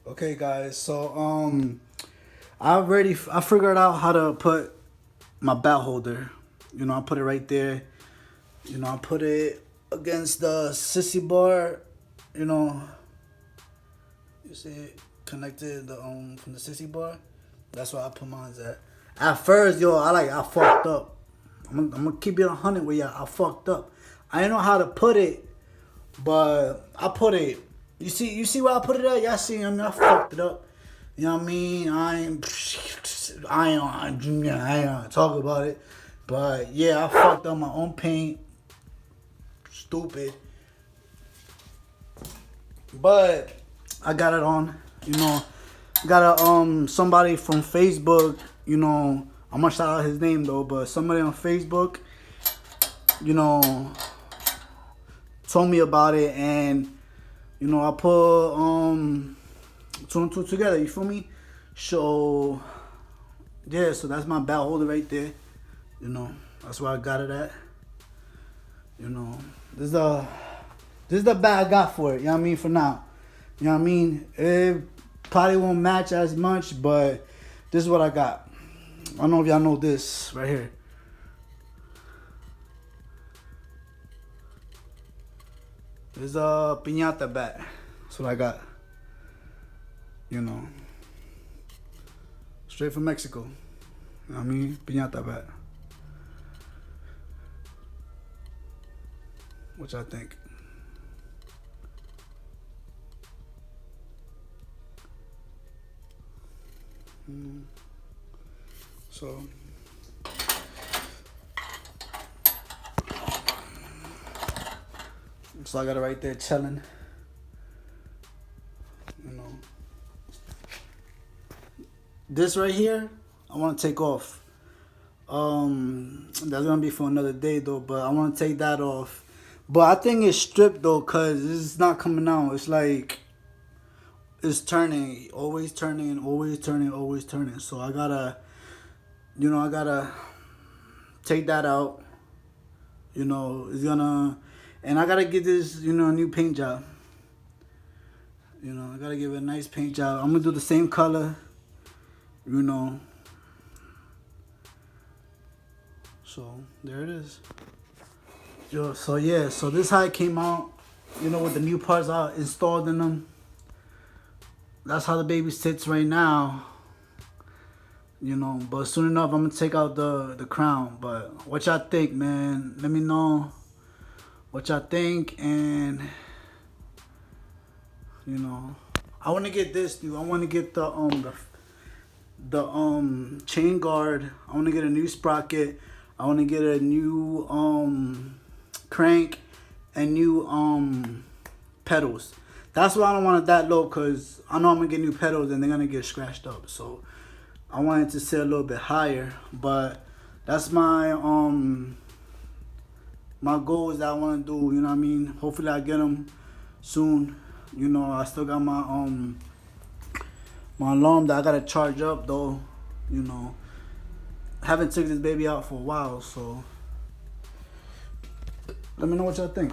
Okay, guys. So I figured out how to put my bat holder. I put it right there. I put it against the sissy bar. You know, you see it connected from the sissy bar. That's where I put mine at. At first, I fucked up. I'm gonna keep it 100 with y'all. I fucked up. I didn't know how to put it, but I put it. You see where I put it at? Y'all see? I fucked it up. You know what I mean? I ain't talk about it, but yeah, I fucked up my own paint. Stupid, but I got it on. Got somebody from Facebook. I'm gonna shout out his name though, but somebody on Facebook, told me about it, and I put two and two together. You feel me? So yeah, so that's my bat holder right there. That's where I got it at. This is the bat I got for it. You know what I mean? For now, you know what I mean. It probably won't match as much, but this is what I got. I don't know if y'all know this right here. This is a piñata bat. That's what I got. Straight from Mexico. You know what I mean? Piñata bat. What y'all think? So I got it right there chilling. This right here, I want to take off. That's gonna be for another day though. But I want to take that off. But I think it's stripped though, cause it's not coming out. It's like it's turning, always turning, always turning, always turning. So I gotta take that out. It's gonna, and I gotta get this, a new paint job. I gotta give it a nice paint job. I'm gonna do the same color. So there it is. So this is how it came out. With the new parts I installed in them. That's how the baby sits right now. But soon enough I'm gonna take out the crown. But what y'all think, man? Let me know what y'all think. And I wanna get this, dude. I wanna get the chain guard. I want to get a new sprocket. I want to get a new crank and new pedals. That's why I don't want it that low, because I know I'm gonna get new pedals and they're gonna get scratched up. So I want it to sit a little bit higher. But that's my my goals that I want to do. You know what I mean? Hopefully I get them soon. I still got my alarm that I gotta charge up though. Haven't taken this baby out for a while, so let me know what y'all think.